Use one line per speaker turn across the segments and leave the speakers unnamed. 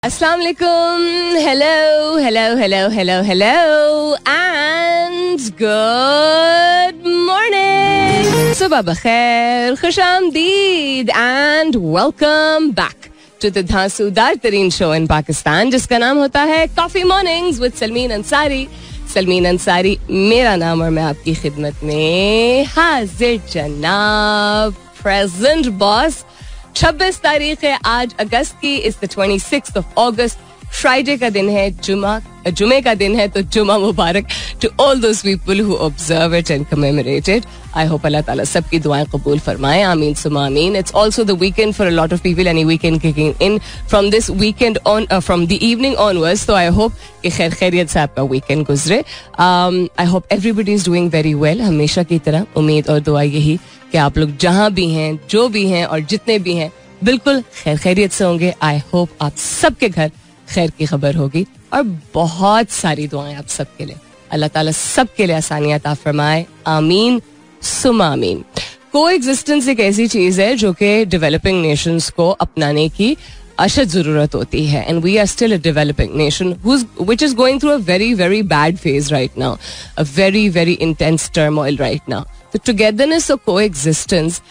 अस्सलाम वालेकुम, hello hello hello hello hello and good morning, सुबह बखैर, खुशामदीद and welcome back to the धांसूदार तरीन शो इन पाकिस्तान जिसका नाम होता है coffee mornings with Salmeen Ansari. Salmeen Ansari मेरा नाम और मैं आपकी खिदमत में हाजिर जनाब. Present boss. 26 तारीख है आज अगस्त की. इस 26th of August. फ्राइडे का दिन है, जुमे का दिन है, तो जुमा मुबारक to all those people who observe it and commemorate it. I hope Allah ताला सबकी दुआएं कबूल फरमाए. आमीन सुमा आमीन. It's also the weekend for a lot of people. Any weekend kicking in from this weekend on from the evening onwards. तो I hope कि खैर खैरियत से आपका वीकेंड गुजरे. I hope everybody is doing very well. हमेशा की तरह उम्मीद और दुआ यही कि आप लोग जहां भी हैं, जो भी हैं और जितने भी हैं बिल्कुल खैर खैरियत से होंगे. आई होप आप सबके घर खैर की खबर होगी और बहुत सारी दुआएं आप सबके लिए. अल्लाह ताला सबके लिए आसानियां अता फरमाए. आमीन सुमा आमीन. कोएग्जिस्टेंस एक ऐसी चीज है जो कि डेवलपिंग नेशंस को अपनाने की अशद जरूरत होती है. And we are still a developing nation which is going through a very very bad phase right now. A very very intense turmoil right now. तो टुगेदरनेस और कोएग्जिस्टेंस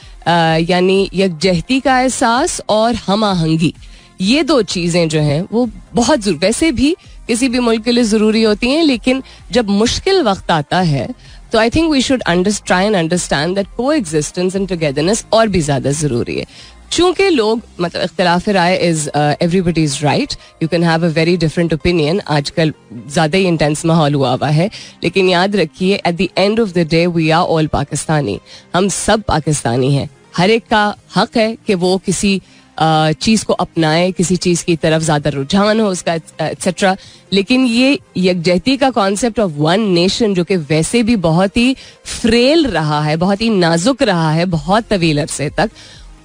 यानी यकजहती का एहसास और हम आहंगी, ये दो चीजें जो हैं वो बहुत वैसे भी किसी भी मुल्क के लिए जरूरी होती हैं, लेकिन जब मुश्किल वक्त आता है तो I think we should try and understand that coexistence and togetherness और भी ज्यादा जरूरी है. चूंकि लोग मतलब इख्तिलाफ राय is everybody is right. You can have a very different opinion. आजकल ज्यादा ही इंटेंस माहौल हुआ है, लेकिन याद रखिए at the end of the day we are all Pakistani. हम सब पाकिस्तानी हैं. हर एक का हक है कि वो किसी चीज को अपनाए, किसी चीज की तरफ ज्यादा रुझान हो उसका एक्सेट्रा. लेकिन ये यकजहती का कॉन्सेप्ट ऑफ वन नेशन जो कि वैसे भी बहुत ही फ्रेल रहा है, बहुत ही नाजुक रहा है बहुत तवील अरसे तक,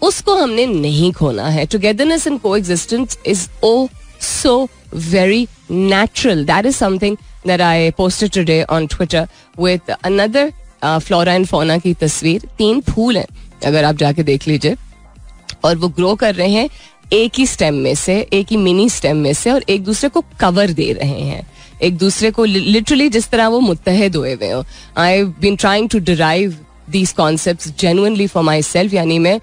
उसको हमने नहीं खोना है. Togetherness and coexistence is oh so very natural. That is something that I posted today on Twitter with another flora and fauna की तस्वीर. 3 फूल हैं अगर आप जाके देख लीजिए, और वो ग्रो कर रहे हैं एक ही स्टेम में से, एक ही मिनी स्टेम में से, और एक दूसरे को कवर दे रहे हैं, एक दूसरे को लिटरली जिस तरह वो मुत्तहद हुए हुए हो. I have been trying to derive these concepts genuinely for myself. यानी मैं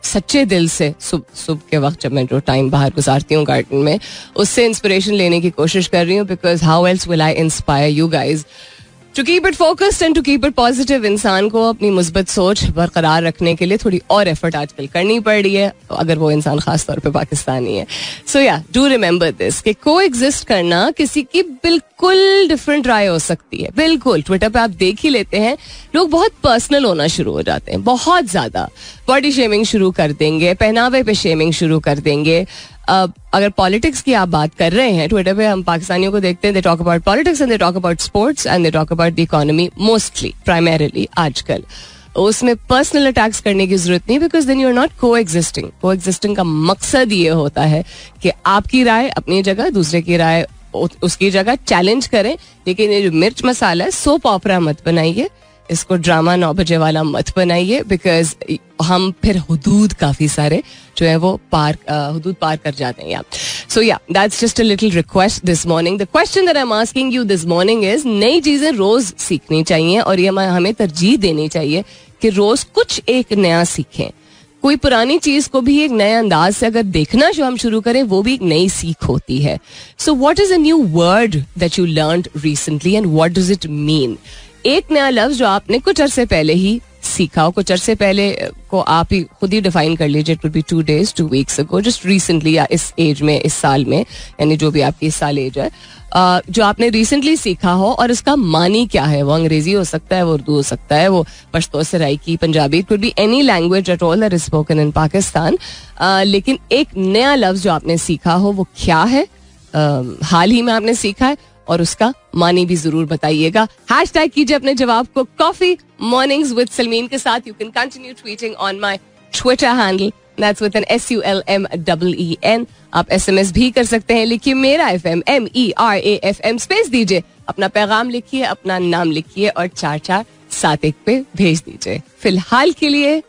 सच्चे दिल से सुबह के वक्त जब मैं जो टाइम बाहर गुजारती हूँ गार्डन में, उससे इंस्पिरेशन लेने की कोशिश कर रही हूँ. Because how else will I inspire you guys to keep it focused and to keep it positive. इंसान को अपनी मुस्बत सोच बरकरार रखने के लिए थोड़ी और एफर्ट आजकल करनी पड़ रही है, अगर वो इंसान खास तौर पे पाकिस्तानी है. सो या डू रिमेंबर दिस कि कोएग्जिस्ट करना किसी की बिल्कुल डिफरेंट राय हो सकती है. बिल्कुल. ट्विटर पे आप देख ही लेते हैं लोग बहुत पर्सनल होना शुरू हो जाते हैं, बहुत ज्यादा बॉडी शेमिंग शुरू कर देंगे, पहनावे पे शेमिंग शुरू कर देंगे. अगर पॉलिटिक्स की आप बात कर रहे हैं, ट्विटर पे हम पाकिस्तानियों को देखते हैं, they talk about politics and they talk about sports and they talk about the economy mostly, primarily आजकल. उसमें पर्सनल अटैक्स करने की जरूरत नहीं, because then you are not coexisting. Coexisting का मकसद ये होता है कि आपकी राय अपनी जगह, दूसरे की राय उसकी जगह, चैलेंज करें. लेकिन ये जो मिर्च मसाला है, सोप ऑपरा मत बनाइए, इसको ड्रामा 9 बजे वाला मत बनाइए, बिकॉज हम फिर हुदूद काफी सारे जो है वो हुदूद पार कर जाते हैं. सो या that's just a little request this morning. The question that I am asking you this morning is, नई चीजें रोज सीखनी चाहिए और ये हमें तरजीह देनी चाहिए कि रोज कुछ एक नया सीखें. कोई पुरानी चीज को भी एक नए अंदाज से अगर देखना जो हम शुरू करें, वो भी एक नई सीख होती है. So what is a new word that you learned recently and what does it mean? एक नया लफ्ज जो आपने कुछ अरसे पहले ही सीखा हो, कुछ अरसे पहले को आप ही खुद ही डिफाइन कर लीजिए. It will be 2 days 2 weeks ago, just recently, या इस एज में, इस साल में, यानी जो भी आपकी इस साल एज है, जो आपने रिसेंटली सीखा हो और उसका मानी क्या है. वो अंग्रेजी हो सकता है, वो उर्दू हो सकता है, वो Pashto, Saraiki, Punjabi, it could be any language at all that is spoken in Pakistan. लेकिन एक नया लफ्ज जो आपने सीखा हो वो क्या है, हाल ही में आपने सीखा है, और उसका मानी भी जरूर बताइएगा. हैशटैग कीजिए अपने जवाब को कॉफी मॉर्निंग्स विद सलमीन के साथ. You can continue tweeting on my Twitter handle, that's with an SULMEEN. आप SMS भी कर सकते हैं. लिखिए मेरा FM, MERAFM, स्पेस दीजिए, अपना पैगाम लिखिए, अपना नाम लिखिए और 4471 पे भेज दीजिए. फिलहाल के लिए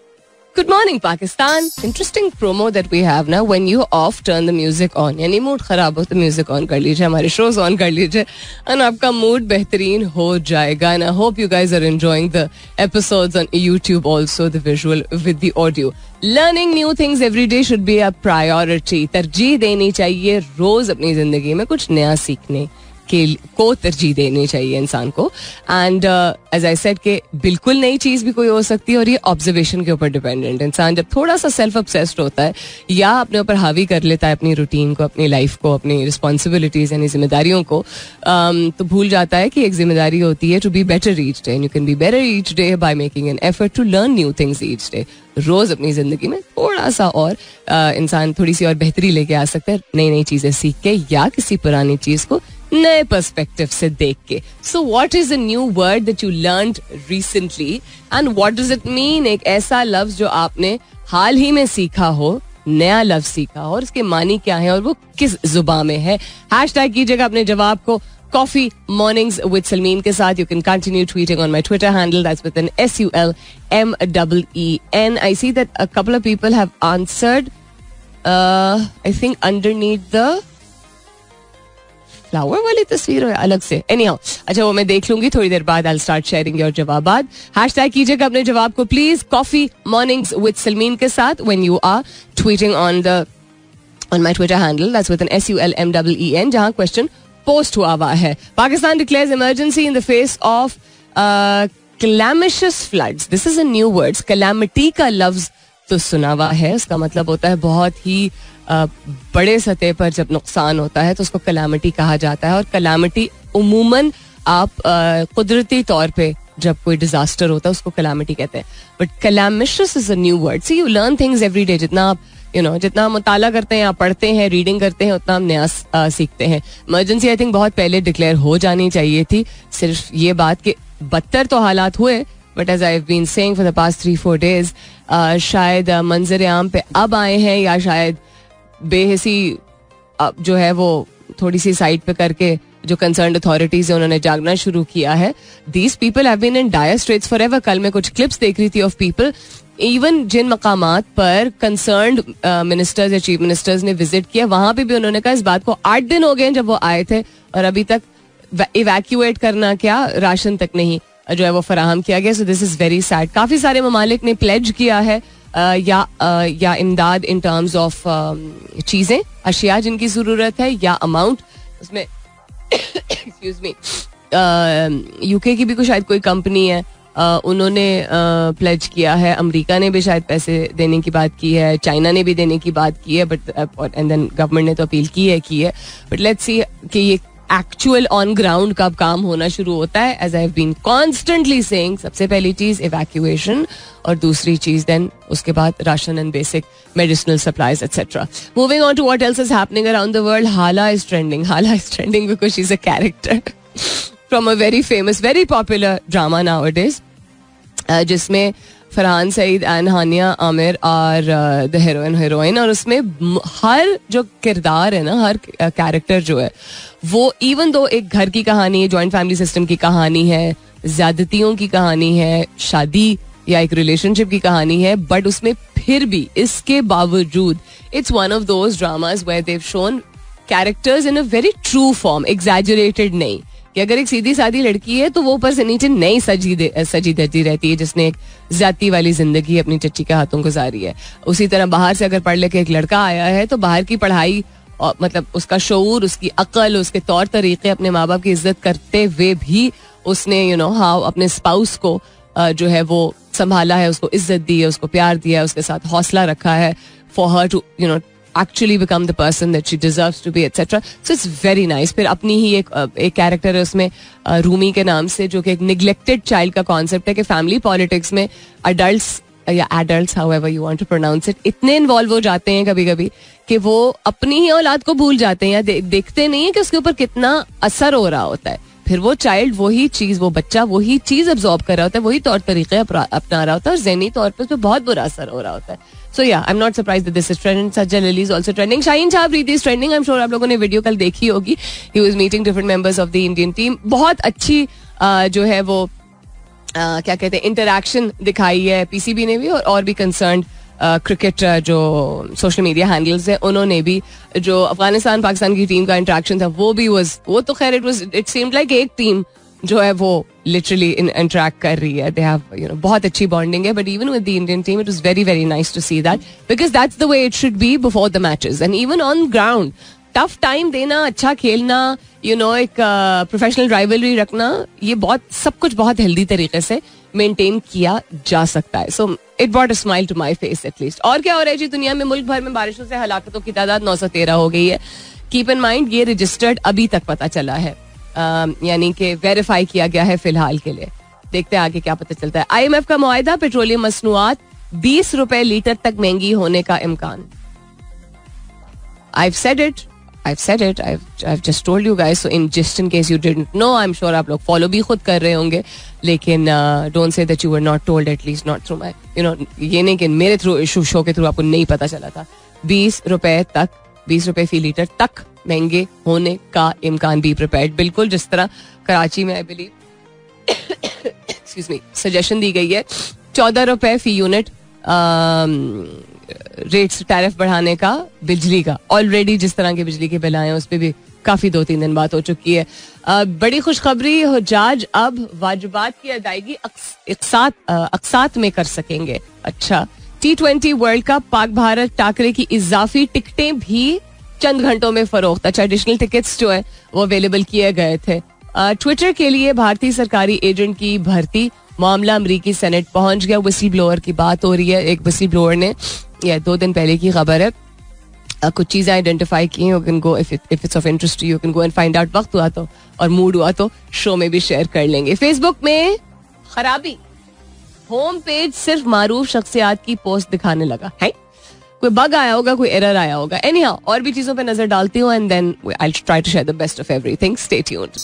Good morning, Pakistan. Interesting promo that we have now. When you off, turn the music on. यानी मूड खराब हो तो म्यूजिक ऑन कर लीजिए, हमारे शोज ऑन कर लीजिए, और आपका मूड बेहतरीन हो जाएगा. And I hope you guys are enjoying the episodes on YouTube also, the visual with the audio. Learning new things every day should be a priority. तरजीह देनी चाहिए रोज अपनी जिंदगी में कुछ नया सीखने को तरजीह देनी चाहिए इंसान को. एंड एज आई सेड कि बिल्कुल नई चीज भी कोई हो सकती है, और ये ऑब्जर्वेशन के ऊपर डिपेंडेंट. इंसान जब थोड़ा सा सेल्फ ऑब्सेस्ड होता है या अपने ऊपर हावी कर लेता है अपनी रूटीन को, अपनी लाइफ को, अपनी रिस्पॉन्सिबिलिटीज यानी जिम्मेदारियों को, तो भूल जाता है कि एक जिम्मेदारी होती है to be better each day. You can be better each day by making an effort to learn new things each day. रोज अपनी जिंदगी में थोड़ा सा और इंसान थोड़ी सी और बेहतरी लेके आ सकता है नई नई चीजें सीख के, या किसी पुरानी चीज को नए पर्सपेक्टिव से देख के. So what is a new word that you learned recently and what does it mean? एक ऐसा लफ्ज जो आपने हाल ही में सीखा हो, नया लफ्ज सीखा हो, और उसके मानी क्या है और वो किस जुबान में है. हैशटैग कीजिएगा अपने जवाब को Coffee Mornings with Salmeen के साथ. You can continue tweeting on my Twitter handle. That's with an SULMEEN. I see that a couple of people have answered. I think underneath the flower वाली तस्वीर है अलग से. Anyhow, अच्छा वो मैं देख लूंगी थोड़ी देर बाद. I'll start sharing your जवाबात. हैशटैग कीजिएगा अपने जवाब को please Coffee Mornings with Salmeen के साथ when you are tweeting on my Twitter handle. That's with an SULMEEN, जहाँ क्वेश्चन पोस्ट हुआ है. Pakistan declares emergency in the face of calamitous floods. This is a new word. Calamity का लफ्ज तो सुना हुआ है, उसका मतलब होता है बहुत ही बड़े सतह पर जब नुकसान होता है तो उसको कैलामिटी कहा जाता है. और कैलामिटी उमूमन आप कुदरती तौर पे जब कोई डिजास्टर होता है उसको कैलामिटी कहते हैं. But calamitous is a new word. See you learn things every day. जितना आप जितना मुताला करते हैं या पढ़ते हैं, रीडिंग करते हैं, उतना हम नया सीखते हैं. इमरजेंसी आई थिंक बहुत पहले डिक्लेयर हो जानी चाहिए थी. सिर्फ ये बात कि बदतर तो हालात हुए, but as I have been saying for the past 3-4 days, शायद मंजर आम पे अब आए हैं, या शायद बेहिसी जो है वो थोड़ी सी साइड पे करके जो कंसर्न्ड अथॉरिटीज है उन्होंने जागना शुरू किया है. These people have been in dire straits forever. कल मैं कुछ क्लिप्स देख रही थी ऑफ पीपल, इवन जिन मकामात पर कंसर्न्ड मिनिस्टर्स या चीफ मिनिस्टर्स ने विजिट किया, वहां पे भी उन्होंने कहा इस बात को 8 दिन हो गए जब वो आए थे और अभी तक इवैक्यूएट करना क्या, राशन तक नहीं जो है वो फराहम किया गया. So this is very sad. काफी सारे ममालिक ने प्लेज किया है या इमदाद इन टर्म्स ऑफ चीजें, अशिया जिनकी जरूरत है, या अमाउंट उसमें. एक्सक्यूज मी, यूके की भी शायद कोई कंपनी है, उन्होंने प्लेज किया है. अमेरिका ने भी शायद पैसे देने की बात की है, चाइना ने भी देने की बात की है, बट एंड देन गवर्नमेंट ने तो अपील की है. बट लेट्स सी कि ये एक्चुअल ऑन ग्राउंड कब काम होना शुरू होता है. As I have been constantly saying, सबसे पहली चीज इवैक्यूएशन, और दूसरी चीज देन उसके बाद ration and basic medicinal supplies etcetera. Moving on to what else is happening around the world. Hala is trending. Hala is trending because she is a character from a very famous, very popular drama nowadays, जिसमें Farhan Saeed and Hania Aamir और the heroine. और उसमें हर जो किरदार है ना, हर character जो है वो, इवन दो एक घर की कहानी है, जॉइंट फैमिली सिस्टम की कहानी है, ज्यादतियों की कहानी है, शादी या एक रिलेशनशिप की कहानी है, बट उसमें फिर भी इसके बावजूद it's one of those dramas where they have shown characters in a very true form, exaggerated नहीं. कि अगर एक सीधी सादी लड़की है तो वो ऊपर से नीचे नई सजी धजी रहती है, जिसने एक जाती वाली जिंदगी अपनी चच्ची के हाथों गुजारी है. उसी तरह बाहर से अगर पढ़ लेके एक लड़का आया है तो बाहर की पढ़ाई, मतलब उसका शऊर, उसकी अक्ल, उसके तौर तरीके, अपने माँ बाप की इज्जत करते हुए भी उसने हाउ अपने स्पाउस को जो है वो संभाला है, उसको इज्जत दी है, उसको प्यार दिया है, उसके साथ हौसला रखा है for her to actually become the person that she deserves to be, etc. So it's very nice. फिर अपनी ही एक कैरेक्टर है उसमें रूमी के नाम से, जो कि एक निगलेक्टेड चाइल्ड का कॉन्सेप्ट है कि फैमिली पॉलिटिक्स में अडल्ट्स या adults, however you want to pronounce it, इतने इन्वॉल्व हो जाते हैं कभी कभी कि वो अपनी ही औलाद को भूल जाते हैं या देखते नहीं है कि उसके ऊपर कितना असर हो रहा होता है. फिर वो चाइल्ड वही चीज, वो बच्चा वही चीज अब्सॉर्ब कर रहा होता है, वही तौर तरीके अपना रहा होता है, और ज़हनी तौर पर उसमें बहुत बुरा असर हो रहा होता है. So yeah, I'm not surprised that this is trending. Sajjal Ali is also trending. Shaheen Chabrizi is trending. I'm sure आप लोगों ने वीडियो कल देखी होगी. He was meeting different members of the Indian team. बहुत अच्छी जो है वो क्या कहते हैं इंटरैक्शन दिखाई है पीसीबी ने भी, और भी कंसर्न क्रिकेट जो सोशल मीडिया हैंडल्स है उन्होंने भी. जो अफगानिस्तान पाकिस्तान की टीम का इंटरेक्शन था वो तो खैर इट सीम्ड लाइक एक टीम जो है वो लिटरली इंटरेक्ट कर रही है. दे हैव बहुत अच्छी बॉन्डिंग है. But even with the Indian team it was very very nice to see that, because that's the way it should be before the matches. And even on ground tough time देना, अच्छा खेलना, एक professional rivalry रखना, ये सब कुछ बहुत healthy तरीके से मेंटेन किया जा सकता है. So it brought a smile to my face at least. और क्या हो रहा है जी दुनिया में? मुल्क भर में बारिशों से हलाकतों की तादाद 913 हो गई है. कीप इन माइंड ये रजिस्टर्ड अभी तक पता चला है, यानी कि वेरीफाई किया गया है फिलहाल के लिए. देखते हैं आगे क्या पता चलता है. IMF का मुआहिदा, पेट्रोलियम मसनूआत 20 रुपए लीटर तक महंगी होने का इम्कान. I've said it. I've just told you guys. So just in case you didn't know, I'm sure आप लोग फॉलो भी खुद कर रहे होंगे. लेकिन don't say that you were not told, at least not through my, ये नहीं कि मेरे थ्रू शो के थ्रू आपको नहीं पता चला था. 20 रुपए फी लीटर तक महंगे होने का इम्कान. Be prepared. बिल्कुल जिस तरह कराची में I believe excuse me suggestion दी गई है 14 रुपए फी यूनिट रेट्स टैरिफ बढ़ाने का बिजली का. ऑलरेडी जिस तरह के बिजली के बिल आए हैं उस पर भी काफी 2-3 दिन बात हो चुकी है. बड़ी खुशखबरी, हुज्जाज अब वाजिबात की अदायगी अक़सात में कर सकेंगे. अच्छा. T20 world cup Pak Bharat Thakare की इजाफी टिकटें भी चंद घंटों में फरोख्त. अच्छा, एडिशनल टिकट्स जो है वो अवेलेबल किए गए थे. ट्विटर के लिए भारतीय सरकारी एजेंट की भर्ती, मामला अमरीकी सेनेट पहुंच गया. विसल ब्लोअर की बात हो रही है. एक विसल ब्लोअर ने 2 दिन पहले की खबर है, कुछ चीजें आइडेंटिफाई की. You can go if it's of interest you can go and find out. वक्त हुआ तो और मूड हुआ तो शो में भी शेयर कर लेंगे. फेसबुक में खराबी, होम पेज सिर्फ मारूफ शख्सियात की पोस्ट दिखाने लगा है. कोई बग आया होगा, कोई एरर आया होगा. एनीहाउ और भी चीजों पे नजर डालती हूँ and then I will try to share the best of everything. Stay tuned.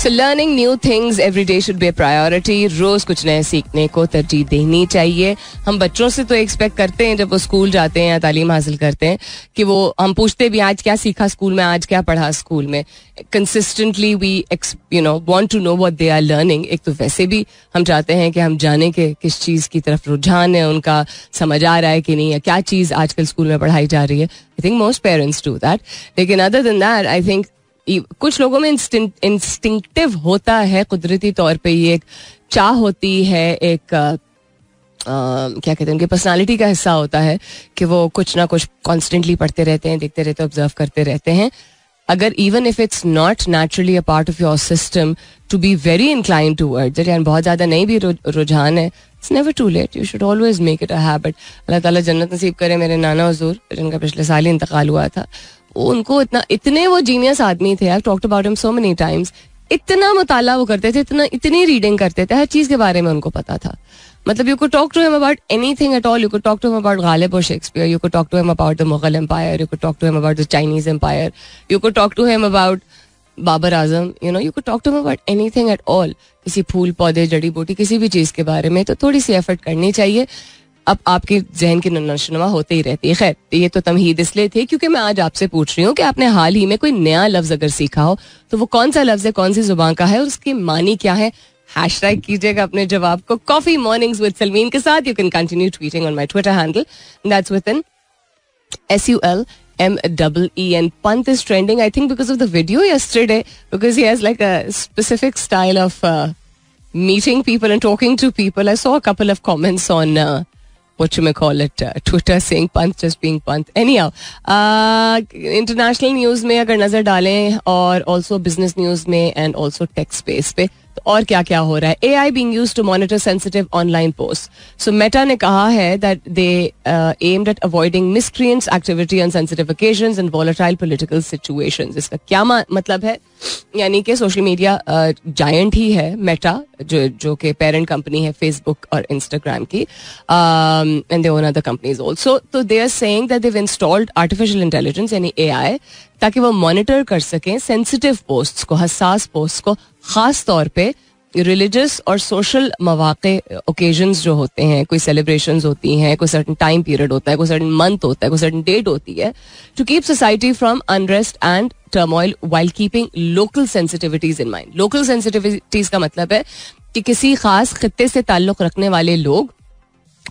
So learning new things every day should be a priority. रोज कुछ नए सीखने को तरजीह देनी चाहिए. हम बच्चों से तो एक्सपेक्ट करते हैं जब वो स्कूल जाते हैं या तालीम हासिल करते हैं कि वो हम पूछते भी आज क्या सीखा स्कूल में, आज क्या पढ़ा स्कूल में. Consistently we want to know what they are learning. एक तो वैसे भी हम चाहते हैं कि हम जाने के किस चीज की तरफ रुझान है, उनका समझ आ रहा है कि नहीं, या क्या चीज आजकल स्कूल में पढ़ाई जा रही है. I think most parents do that. लेकिन other than that I think कुछ लोगों में इंस्टिंक्टिव होता है, कुदरती तौर पे ये एक चाह होती है, एक क्या कहते हैं उनकी पर्सनालिटी का हिस्सा होता है कि वो कुछ ना कुछ कॉन्स्टेंटली पढ़ते रहते हैं, देखते रहते हैं, ऑब्जर्व करते रहते हैं. अगर even if it's not naturally a part of your system to be very incline towards it, यानी बहुत ज्यादा नहीं भी रुझान है, it's never too late. You should always make it a habit. Allah ताला जन्नत नसीब करे. मेरे नाना हुजूर जिनका पिछले साल ही इंतकाल हुआ था, उनको इतने वो जीनियस आदमी थे. I talked about him so many times. इतना मुताला वो करते थे, इतनी रीडिंग करते थे, हर चीज के बारे में उनको पता था. मतलब you could talk to him about anything at all. You could talk to him about Ghalib और Shakespeare. You could talk to him about the Mughal empire. You could talk to him about the Chinese empire. You could talk to him about Babar Azam. You could talk to him about anything at all. किसी फूल पौधे जड़ी बूटी किसी भी चीज के बारे में. तो थोड़ी सी एफर्ट करनी चाहिए. अब आपके जहन की नशोनुमा होते ही रहती है. खैर, ये तो तमहीद इसलिए थे क्योंकि मैं आज आपसे पूछ रही हूँ कि आपने हाल ही में कोई नया लफ्ज अगर सीखा हो तो वो कौन सा लफ्ज है, कौन सी जुबान का है और उसकी मानी क्या है. हैशटैग कीजिएगा अपने जवाब को कॉफी मॉर्निंग्स विद सलमीन के साथ. You can continue tweeting on my Twitter handle, that's within SULMEEN. Pant is trending, I think, because of the video yesterday, because he has like a specific style of meeting people and talking to people. I saw a couple of comments on what you may call it, Twitter saying Pant just being Pant. Anyhow, international news में अगर नजर डालें और also business news में and also tech space पे तो और क्या क्या हो रहा है. AI being used to monitor sensitive online posts. So Meta ने कहा है that they aimed at avoiding miscreants activity on sensitive occasions and volatile political situations. इसका क्या मतलब है? यानी कि सोशल मीडिया जायंट ही है मेटा, जो कि पेरेंट कंपनी है फेसबुक और इंस्टाग्राम की, and they own other companies also. तो they are saying that they have installed artificial intelligence यानी AI ताकि वो मॉनिटर कर सकें सेंसिटिव पोस्ट्स को, हसास पोस्ट को, खास तौर पे रिलीजियस और सोशल मौके ओकेजन्स जो होते हैं, कोई सेलिब्रेशंस होती हैं, कोई सर्टन टाइम पीरियड होता है, कोई सर्टन मंथ होता है, कोई सर्टन डेट होती है, to keep society from unrest and turmoil while keeping local sensitivities in mind. Local sensitivities का मतलब है कि किसी खास खित्ते से ताल्लुक़ रखने वाले लोग,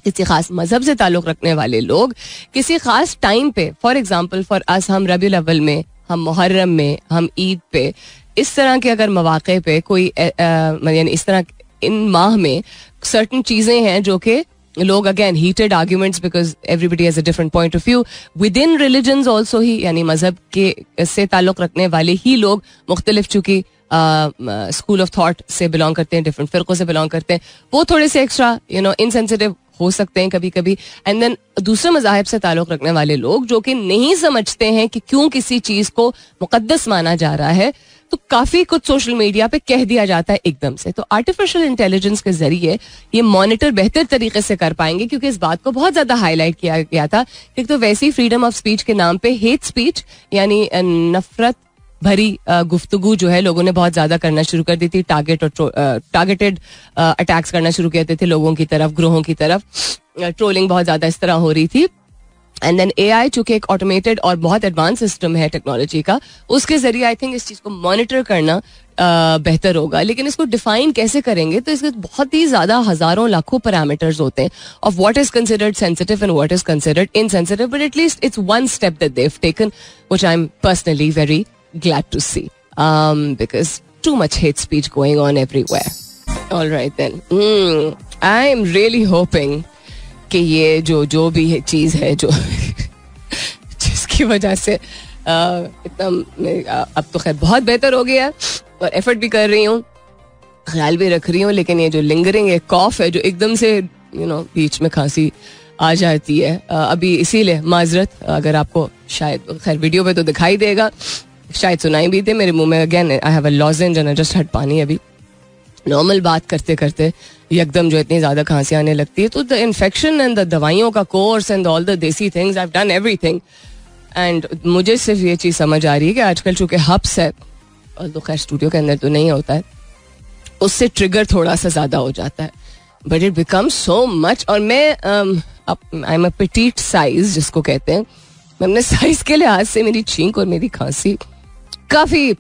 किसी खास मजहब से ताल्लुक़ रखने वाले लोग किसी खास टाइम पे, फॉर एग्जाम्पल फॉर अस, हम रबीउल अव्वल में, हम मुहर्रम में, हम ईद पे, इस तरह के अगर मौके पे कोई यानी इस तरह इन माह में सर्टन चीज़ें हैं जो कि लोग, again heated arguments because everybody has a different point of view with in religions also he, यानी मजहब के से ताल्लुक़ रखने वाले ही लोग मुख्तलिफ चूँकि स्कूल ऑफ थॉट से बिलोंग करते हैं, डिफरेंट फ़िरक़ों से बिलोंग करते हैं, वो थोड़े से एक्स्ट्रा इनसेंसिटिव हो सकते हैं कभी कभी. एंड देन दूसरे मज़ाहिब से ताल्लुक़ रखने वाले लोग जो कि नहीं समझते हैं कि क्यों किसी चीज़ को मुक़द्दस माना जा रहा है, तो काफ़ी कुछ सोशल मीडिया पे कह दिया जाता है एकदम से. तो आर्टिफिशियल इंटेलिजेंस के जरिए ये मॉनिटर बेहतर तरीके से कर पाएंगे, क्योंकि इस बात को बहुत ज़्यादा हाईलाइट किया गया था. एक तो वैसे ही फ्रीडम ऑफ स्पीच के नाम पे हेट स्पीच यानी नफरत भरी गुफ्तगू जो है लोगों ने बहुत ज्यादा करना शुरू कर दी थी. टारगेटेड अटैक्स करना शुरू किए थे लोगों की तरफ, ग्रोहों की तरफ. ट्रोलिंग बहुत ज्यादा इस तरह हो रही थी. एंड देन AI चूंकि एक ऑटोमेटेड और बहुत एडवांस सिस्टम है टेक्नोलॉजी का, उसके जरिए आई थिंक इस चीज को मॉनिटर करना बेहतर होगा. लेकिन इसको डिफाइन कैसे करेंगे, तो इसके बहुत ही ज्यादा हजारों लाखों पैरामीटर्स होते हैं of what is considered sensitive and what is considered insensitive. But at least it's one step that they have taken, which I am personally very glad to see, because too much hate speech going on everywhere. All right then, I am really hoping कि ये जो भी चीज़ है जो जिसकी वजह से इतना अब तो खैर बहुत बेहतर हो गया और एफर्ट भी कर रही हूँ, ख्याल भी रख रही हूँ, लेकिन ये जो लिंगरिंग एक कॉफ है जो एकदम से बीच में खांसी आ जाती है, अभी इसीलिए माजरत, अगर आपको शायद खैर वीडियो पे तो दिखाई देगा, शायद सुनाई भी थे मेरे मुंह में. Again I have a lozenge and I just had pani. अभी नॉर्मल बात करते करते एकदम जो इतनी ज्यादा खांसी आने लगती है, तो द इन्फेक्शन एंड द दवाइयों का कोर्स एंड ऑल द देसी things, I have done everything. And मुझे सिर्फ ये चीज समझ आ रही है कि आजकल चूंकि हब्स है, और तो खैर स्टूडियो के अंदर तो नहीं होता है, उससे ट्रिगर थोड़ा सा ज्यादा हो जाता है. But it becomes so much. और मैं I am a Petit size जिसको कहते हैं, मैं अपने साइज के लिहाज से मेरी छींक और मेरी खांसी काफी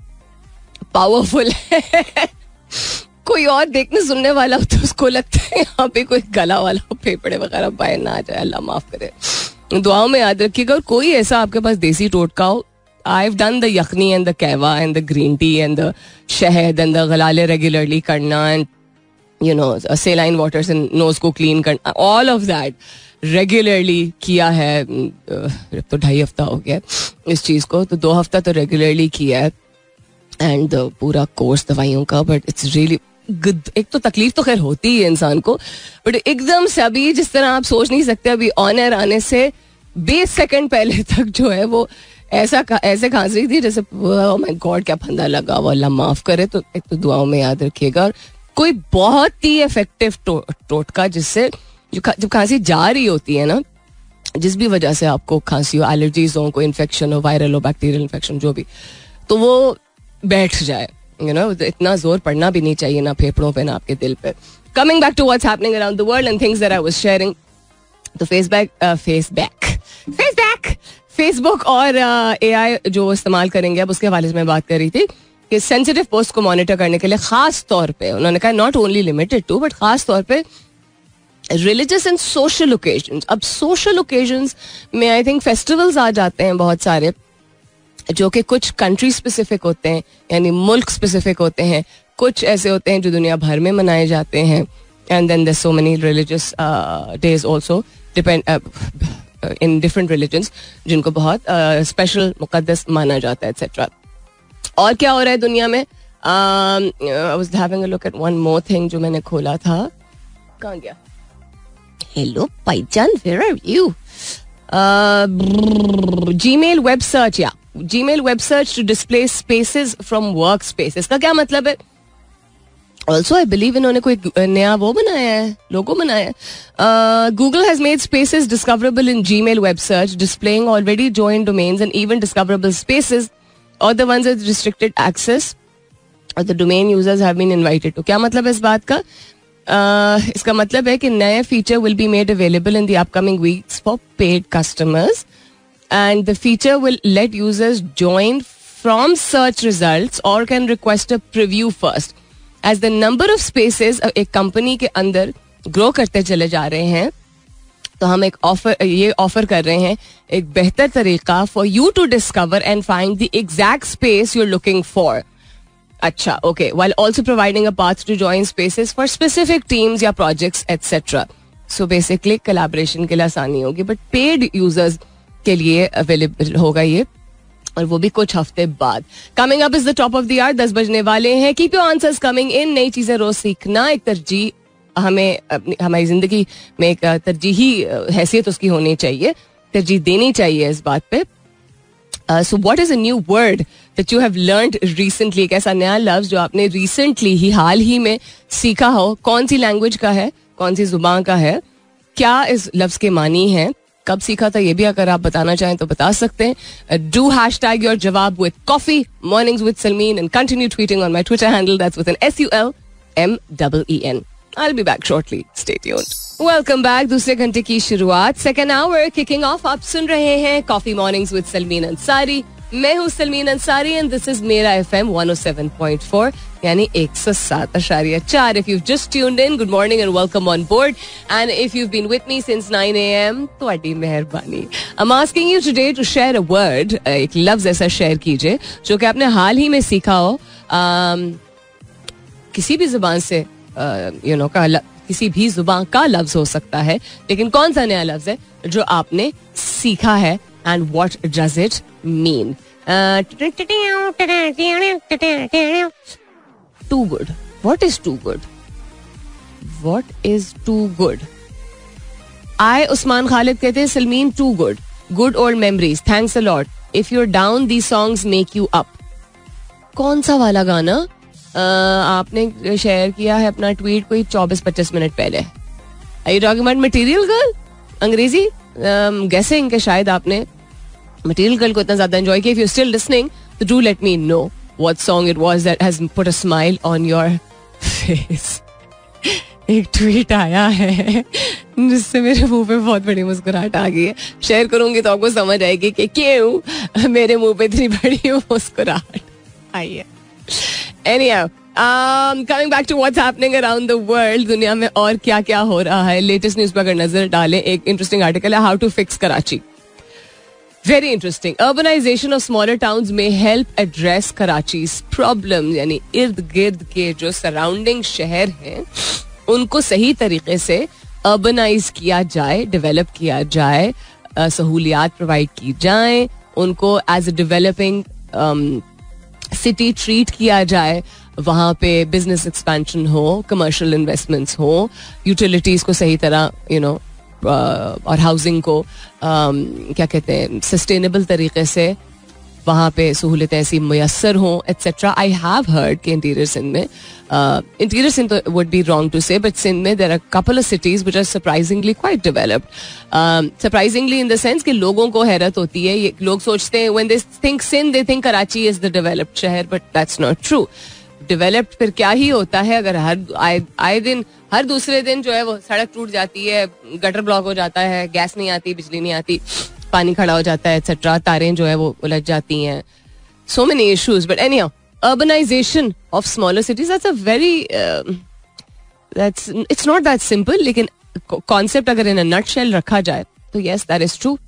पावरफुल है. कोई और देखने सुनने वाला हो तो उसको लगता है यहाँ पे कोई गला वाला फेफड़े वगैरह बाहर ना आ जाए, अल्लाह माफ करे. दुआओं में याद रखिएगा. और कोई ऐसा आपके पास देसी टोटका हो, I have done the yakhni and the kahwa and the green tea and the shahad and the गलाले रेगुलरली करना एंड सेलाइन वाटर से नोज को क्लीन करना, ऑल ऑफ दैट रेगुलरली किया है. तो 2.5 हफ्ता हो गया इस चीज़ को, तो 2 हफ्ता तो रेगुलरली किया है. एंड पूरा कोर्स दवाइयों का. But it's really good. एक तो तकलीफ तो खैर होती है इंसान को, बट एकदम से अभी जिस तरह आप सोच नहीं सकते, अभी ऑन एयर आने से 20 सेकंड पहले तक जो है वो ऐसे खांस रही थी जैसे माय गॉड क्या फंदा लगा हुआ, अल्लाह माफ करे. तो एक तो दुआओं में याद रखिएगा. और कोई बहुत ही इफेक्टिव टोटका जिससे जब खांसी जा रही होती है ना, जिस भी वजह से आपको खांसी हो, एलर्जीज हो, कोई इन्फेक्शन हो, वायरल हो, बैक्टीरियल इन्फेक्शन जो भी, तो वो बैठ जाए. इतना जोर पड़ना भी नहीं चाहिए ना फेफड़ों पे ना आपके दिल पे. Coming back to what's happening around the world and things that I was sharing. तो फेसबुक और AI जो इस्तेमाल करेंगे अब, उसके हवाले से मैं बात कर रही थी कि सेंसिटिव पोस्ट को मॉनिटर करने के लिए खास तौर पे उन्होंने कहा not only limited to, but खास तौर पे रिलीजियस एंड सोशल ओकेजन्स. अब सोशल ओकेजन्स में आई थिंक फेस्टिवल्स आ जाते हैं बहुत सारे, जो कि कुछ कंट्री स्पेसिफिक होते हैं, यानी मुल्क स्पेसिफिक होते हैं. कुछ ऐसे होते हैं जो दुनिया भर में मनाए जाते हैं. And then there so many religious days also depend in different religions, जिनको बहुत स्पेशल मुकद्दस माना जाता है एक्सेट्रा. और क्या हो रहा है दुनिया में? I was having a look at one more thing जो मैंने खोला था. कहाँ गया? हेलो भाईजान, where are you? Gmail web search, yeah. Gmail web search to display spaces from workspaces. का क्या मतलब है? Also, I believe इन्होंने कोई नया वो बनाया है, लोगो बनाया है. Google has made spaces discoverable in Gmail web search, displaying already joined domains and even discoverable spaces or the ones with restricted access or the domain users have been invited to. क्या मतलब है इस बात का? इसका मतलब है कि नया feature will be made available in the upcoming weeks for paid customers and the feature will let users join from search results और can request a preview first. As the number of spaces एक कंपनी के अंदर grow करते चले जा रहे हैं, तो हम ये ऑफर कर रहे हैं एक बेहतर तरीका for you to discover and find the exact space you are looking for. अच्छा, okay. while also providing a path to join spaces for specific teams या projects etc. so basically collaboration के लिए आसानी होगी, but paid users के लिए available होगा ये, और वो भी कुछ हफ्ते बाद. Coming up is the top of the hour. 10 बजने वाले हैं. Keep your answers coming in. नई चीजें रोज सीखना एक तरजीह हमें हमारी जिंदगी में एक तरजीही हैसियत उसकी होनी चाहिए, तरजीह देनी चाहिए इस बात पे. So what is a new word that you have learned recently? एक ऐसा नया लफ्ज जो आपने recently ही हाल ही में सीखा हो. कौन सी लैंग्वेज का है, कौन सी जुबान का है, क्या इस लफ्ज के मानी है, कब सीखा था, ये भी अगर आप बताना चाहें तो बता सकते हैं. Do hashtag your जवाब with coffee mornings with Salmeen and continue tweeting on my Twitter handle, that's with an SULMEEN. I'll be back shortly. Stay tuned. Welcome back. दूसरे घंटे की शुरुआत, सेकेंड आवर किकिंग ऑफ. आप सुन रहे हैं coffee mornings with Salmeen Ansari. मैं हूँ Salmeen Ansari and this is मेरा FM 107.4 यानी 107.4. If you've just tuned in, good morning and welcome on board. And if you've been with me since 9 AM, ਤੁਹਾਡੀ मेहरबानी. I'm asking you today to share a word. एक लफ्ज ऐसा share कीजिए जो कि आपने हाल ही में सीखा हो, किसी भी जुबान से, किसी भी जुबान का लफ्ज हो सकता है, लेकिन कौन सा नया लफ्ज है जो आपने सीखा है and what does it mean. Too good. What is too good? What is too good? I Usman Khalid कहते हैं Salmeen too good, good old memories, thanks a lot, if you are down the songs make you up. कौन सा वाला गाना आपने share किया है अपना ट्वीट कोई 24-25 मिनट पहले? Are you talking about Material Girl? अंग्रेजी गेसिंग के शायद आपने Material Girl को इतना ज्यादा एंजॉय किया. If you're still listening, so do let me know what song it was that has put a smile on your face. एक ट्वीट आया है जिससे मेरे मुंह पे बहुत बड़ी मुस्कुराहट आ गई है. शेयर करूंगी तो आपको समझ आएगी कि क्यों मेरे मुंह पे इतनी बड़ी मुस्कुराहट आई है. Anyhow, coming back to what's happening around the world, दुनिया में और क्या क्या हो रहा है. लेटेस्ट न्यूज पर अगर नजर डालें, एक इंटरेस्टिंग आर्टिकल है, how to fix Karachi. Very interesting. Urbanisation of smaller towns में हेल्प एड्रेस कराचीज प्रॉब्लम. यानी इर्द गिर्द के जो सराउंडिंग शहर हैं उनको सही तरीके से अर्बनाइज किया जाए, डेवलप किया जाए, सहूलियात प्रोवाइड की जाए, उनको as a developing city treat किया जाए, वहाँ पे बिजनेस एक्सपेंशन हो, कमर्शियल इन्वेस्टमेंट्स हो, यूटिलिटीज को सही तरह और हाउसिंग को क्या कहते हैं सस्टेनेबल तरीके से वहाँ पे सहूलतें ऐसी मुयस्सर हों एट्सेट्रा. आई हैव हर्ड कि इंटीरियर सिंध में, interior Sindh would be wrong to say, but Sindh में there are couple of cities which are surprisingly quite developed. Surprisingly in the sense कि लोगों को हैरत होती है, ये लोग सोचते हैं when they think Sindh they think Karachi is the developed shahar, but that's not true. Developed फिर क्या ही होता है अगर आए दिन हर दूसरे दिन जो है वो सड़क टूट जाती है, गटर ब्लॉक हो जाता है, गैस नहीं आती, बिजली नहीं आती, पानी खड़ा हो जाता है एटसेट्रा, तारें जो है वो उलझ जाती हैं. So many issues. But anyhow, urbanisation of smaller cities, that's a very it's not that simple. लेकिन कॉन्सेप्ट अगर इन अ नटशेल रखा जाए तो यस दैट इज ट्रू.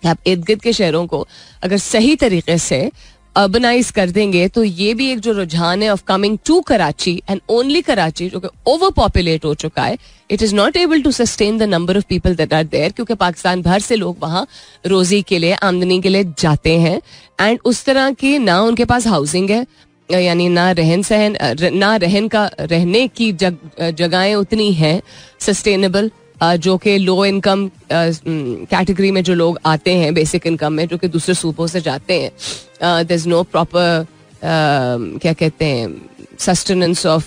आप इर्द गिर्द के शहरों को अगर सही तरीके से अर्बनाइज कर देंगे तो ये भी एक जो रुझान है of coming to Karachi and only Karachi, जो कि ओवर पॉपुलेट हो चुका है, it is not able to sustain the number of people that are there, क्योंकि पाकिस्तान भर से लोग वहाँ रोजी के लिए, आमदनी के लिए जाते हैं, एंड उस तरह की ना उनके पास हाउसिंग है, यानी ना रहन सहन, ना रहने की जगहें उतनी हैं सस्टेनेबल, जो कि लो इनकम कैटेगरी में जो लोग आते हैं, बेसिक इनकम में, जो कि दूसरे सूबों से जाते हैं. देयर इज नो प्रॉपर क्या कहते हैं सस्टेनेंस ऑफ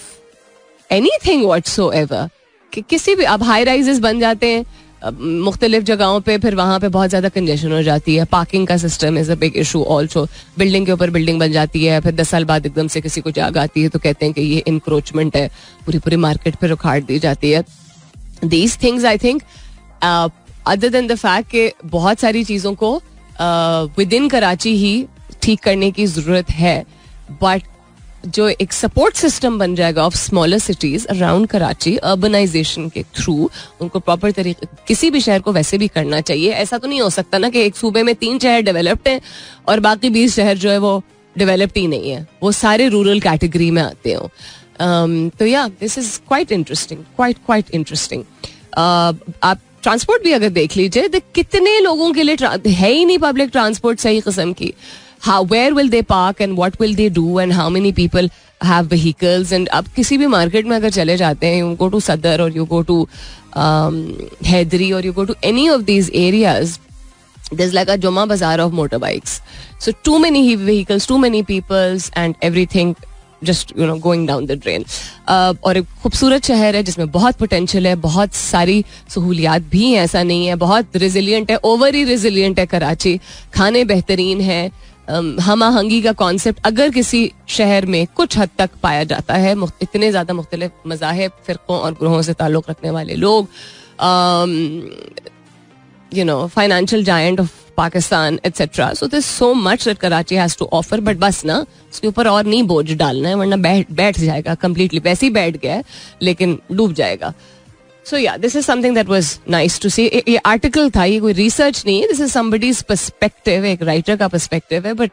एनीथिंग व्हाटसोएवर. कि किसी भी अब हाई राइजेस बन जाते हैं मुख्तलिफ जगहों पे, फिर वहाँ पे बहुत ज़्यादा कंजेशन हो जाती है. पार्किंग का system is a big issue also. Building के ऊपर बिल्डिंग बन जाती है, फिर 10 साल बाद एकदम से किसी को जाग आती है तो कहते हैं कि ये इंक्रोचमेंट है, पूरी मार्केट पर उखाड़ दी जाती है. These things I think other than the fact कि बहुत सारी चीज़ों को within कराची ही ठीक करने की ज़रूरत है, but जो एक सपोर्ट सिस्टम बन जाएगा of smaller cities around Karachi urbanisation के थ्रू, उनको प्रॉपर तरीके, किसी भी शहर को वैसे भी करना चाहिए. ऐसा तो नहीं हो सकता ना कि एक सूबे में 3 शहर डेवलप्ड हैं और बाकी 20 शहर जो है वो डेवलप्ड ही नहीं है, वो सारे रूरल कैटेगरी में आते हो. तो या this is quite interesting, quite interesting. आप ट्रांसपोर्ट भी अगर देख लीजिए तो कितने लोगों के लिए है ही नहीं पब्लिक ट्रांसपोर्ट सही किस्म की. where will they park and what will they do and how many people have vehicles. and अब किसी भी मार्केट में अगर चले जाते हैं, you go to Sadar or you go to Hedri or you go to any of these areas, there's like a Juma bazaar of motorbikes. So too many vehicles, too many peoples and everything just going down the drain. और एक खूबसूरत शहर है जिसमें बहुत potential है, बहुत सारी सहूलियात भी हैं, ऐसा नहीं है. बहुत रिजिलियंट है, ओवर ही रिजिलियंट है कराची. खाने बेहतरीन है. हम आहंगी का कॉन्सेप्ट अगर किसी शहर में कुछ हद तक पाया जाता है, इतने ज़्यादा मुख्तलिफ मज़ाहिब, फ़िरक़ों और ग्रोहों से ताल्लुक़ रखने वाले लोग, financial giant of Pakistan etcetera. So this so much that Karachi has to offer. But बस ना उसके ऊपर और नहीं बोझ डालना है, वरना बैठ जाएगा कम्प्लीटली. वैसे ही बैठ गया है लेकिन डूब जाएगा. So ya this is something that was nice to see. ये आर्टिकल था, ये कोई रिसर्च नहीं है, दिस इज समबडीज पर्सपेक्टिव, एक राइटर का पर्सपेक्टिव है. बट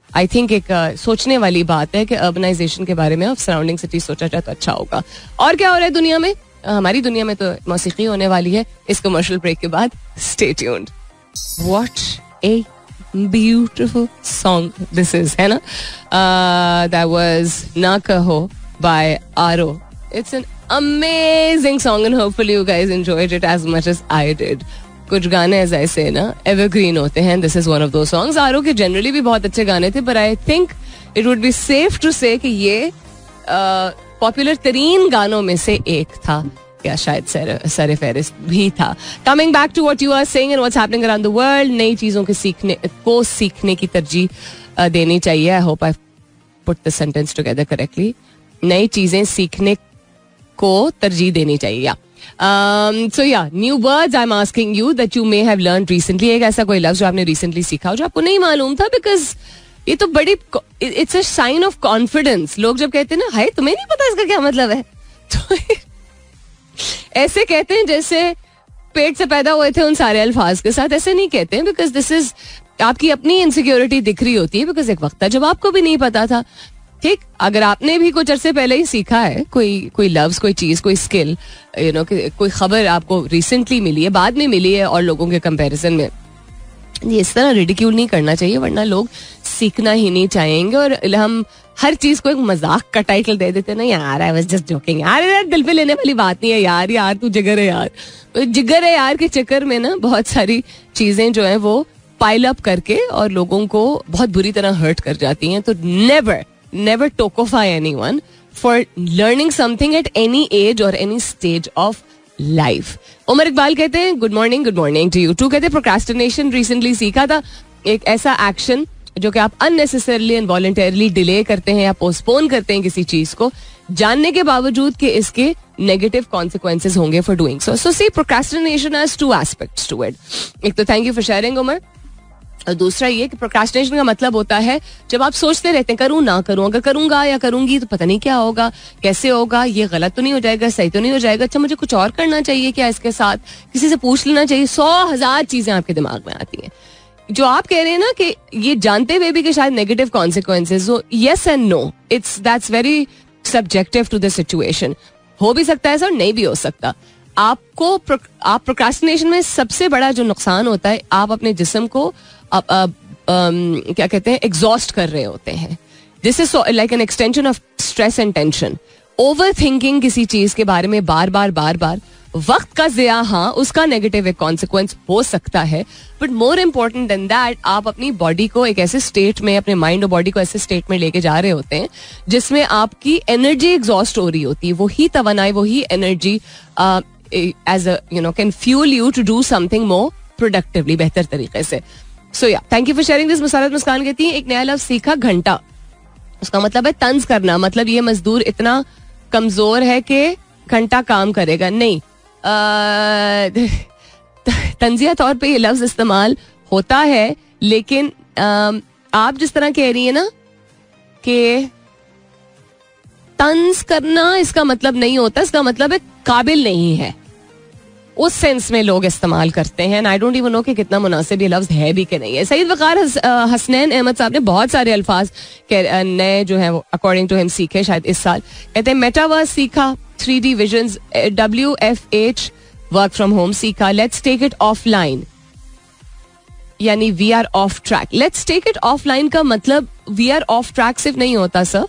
आई थिंक एक सोचने वाली बात है कि अर्बनाइजेशन के बारे में अब सराउंडिंग सिटी सोचा जाए तो अच्छा होगा. और क्या हो रहा है दुनिया में? हमारी दुनिया में तो मौसीकी होने वाली है इस कमर्शियल ब्रेक के बाद. Stay tuned. What a beautiful song this is, है ना? दैट वाज ना कहो बाय आरो. It's an amazing song and hopefully you guys enjoyed it as much as I did. कुछ गाने as I say ना evergreen होते हैं. This is one of those songs. आरो के generally भी बहुत अच्छे गाने थे, but I think it would be safe to say कि ये पॉपुलर तरीन गानों में से एक था, या शायद सर फहरिस्त भी था. Coming back to what you are saying and what's happening around the world, नई चीज़ों के सीखने की तरजीह देनी चाहिए. I hope I've put the sentence together correctly. नई चीज़ें सीखने को तरजीह देनी चाहिए. So yeah, new words I'm asking you that you may have learned recently. एक ऐसा कोई लफ्ज जो आपने recently सीखा हो जो आपको नहीं मालूम था, because ये तो बड़ी it's a sign of confidence. लोग जब कहते हैं ना, हाय तुम्हें नहीं पता इसका क्या मतलब है, तो ऐसे कहते हैं जैसे पेट से पैदा हुए थे उन सारे अल्फाज के साथ. ऐसे नहीं कहते हैं, बिकॉज दिस इज आपकी अपनी इनसिक्योरिटी दिख रही होती है. बिकॉज एक वक्त था जब आपको भी नहीं पता था. ठीक, अगर आपने भी कुछ अरसे पहले ही सीखा है कोई लफ्ज, कोई चीज, कोई स्किल, कोई खबर आपको रिसेंटली मिली है, बाद में मिली है और लोगों के कंपैरिजन में, ये इस तरह रिडिक्यूल नहीं करना चाहिए, वरना लोग सीखना ही नहीं चाहेंगे. और हम हर चीज को एक मजाक का टाइटल दे देते ना, यार आई वाज जस्ट जोकिंग, यार दिल पे लेने वाली बात नहीं है, यार तू जिगर है यार. तो जिगर है यार के चक्कर में ना बहुत सारी चीजें जो है वो पाइल अप करके और लोगों को बहुत बुरी तरह हर्ट कर जाती हैं. तो never tokify anyone for learning something at any age or any stage of life. Umar Iqbal कहते हैं good morning to you too. कहते हैं प्रोक्रेस्टिनेशन रिसेंटली सीखा था, एक ऐसा एक्शन जो कि आप अननेसेसरली एंड वॉलंटरली डिले करते हैं या पोस्टपोन करते हैं किसी चीज को, जानने के बावजूद कि इसके नेगेटिव कॉन्सिक्वेंसेज होंगे for doing so. So see procrastination has 2 aspects to it. एक तो thank you for sharing Umar, और दूसरा ये कि प्रोक्रेस्टिनेशन का मतलब होता है जब आप सोचते रहते हैं करूं ना करूं, अगर करूंगा या करूंगी तो पता नहीं क्या होगा, कैसे होगा, ये गलत तो नहीं हो जाएगा, सही तो नहीं हो जाएगा, अच्छा मुझे कुछ और करना चाहिए क्या इसके साथ, किसी से पूछ लेना चाहिए. 100,000 चीजें आपके दिमाग में आती हैं. जो आप कह रहे हैं ना कि ये जानते हुए भी कि शायद नेगेटिव कॉन्सिक्वेंसेज हो, yes and no, that's very subjective to the situation. हो भी सकता है ऐसा और नहीं भी हो सकता. आप प्रोक्रेस्टिनेशन में सबसे बड़ा जो नुकसान होता है, आप अपने जिस्म को क्या कहते हैं, एग्जॉस्ट कर रहे होते हैं. This is like an extension of stress and tension. Over thinking किसी चीज के बारे में बार बार वक्त का ज़िया, हाँ उसका नेगेटिव एक कॉन्सिक्वेंस हो सकता है. But more important then that, आप अपनी बॉडी को एक ऐसे स्टेट में, अपने माइंड और बॉडी को ऐसे स्टेट में लेके जा रहे होते हैं जिसमें आपकी एनर्जी एग्जॉस्ट हो रही होती है. वही तवानाई, वही energy as can fuel you to do something more productively, बेहतर तरीके से. So ya thank you for sharing this. Musarrat Muskan कहती है एक नया लफ्ज सीखा, घंटा. उसका मतलब है तंज करना. मतलब ये मजदूर इतना कमजोर है कि घंटा काम करेगा नहीं. तंजिया तौर पे ये लफ्ज इस्तेमाल होता है, लेकिन आप जिस तरह कह रही है ना कि तंज करना इसका मतलब नहीं होता, इसका मतलब है काबिल नहीं है, उस सेंस में लोग इस्तेमाल करते हैं. आई डोंट इवन नो कि कितना मुनासिब ये लफ्ज है भी कि नहीं है. सईद वकार हसनैन अहमद साहब ने बहुत सारे अल्फाज नए जो है वो अकॉर्डिंग टू हिम सीखे शायद इस साल. कहते हैं मेटावर्स सीखा, 3D visions, WFH work from home सीखा, लेट्स टेक इट ऑफलाइन यानी we are off track. Let's take it offline का मतलब वी आर ऑफ ट्रैक सिर्फ नहीं होता सर,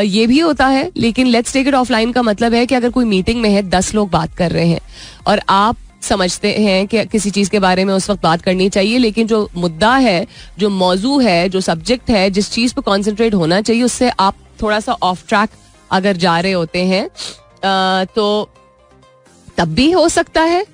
ये भी होता है, लेकिन लेट्स टेक इट ऑफलाइन का मतलब है कि अगर कोई मीटिंग में है, 10 लोग बात कर रहे हैं और आप समझते हैं कि किसी चीज के बारे में उस वक्त बात करनी चाहिए, लेकिन जो मुद्दा है, जो मौजू है, जो सब्जेक्ट है, जिस चीज पे कॉन्सेंट्रेट होना चाहिए, उससे आप थोड़ा सा ऑफ ट्रैक अगर जा रहे होते हैं तो तब भी हो सकता है.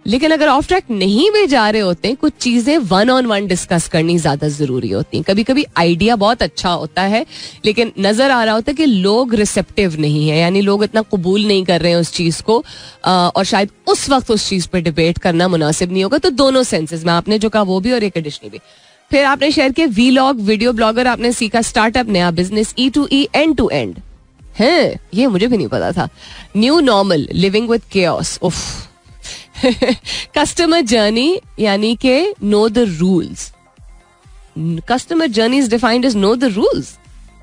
लेकिन अगर ऑफ ट्रैक नहीं भी जा रहे होते हैं, कुछ चीजें 1-on-1 डिस्कस करनी ज्यादा जरूरी होती हैं. कभी कभी आइडिया बहुत अच्छा होता है, लेकिन नजर आ रहा होता है कि लोग रिसेप्टिव नहीं है, यानी लोग इतना कबूल नहीं कर रहे हैं उस चीज को, और शायद उस वक्त उस चीज पे डिबेट करना मुनासिब नहीं होगा. तो दोनों सेंसेस में आपने जो कहा वो भी और एक एडिशनल भी. फिर आपने शेयर किया वीलॉग, वीडियो ब्लॉगर आपने सीखा, स्टार्टअप, नया business, E2E, and to and है, ये मुझे भी नहीं पता था. New normal, living with chaos, उफ. कस्टमर जर्नी यानी के know the rules. Customer journey is defined as know the rules.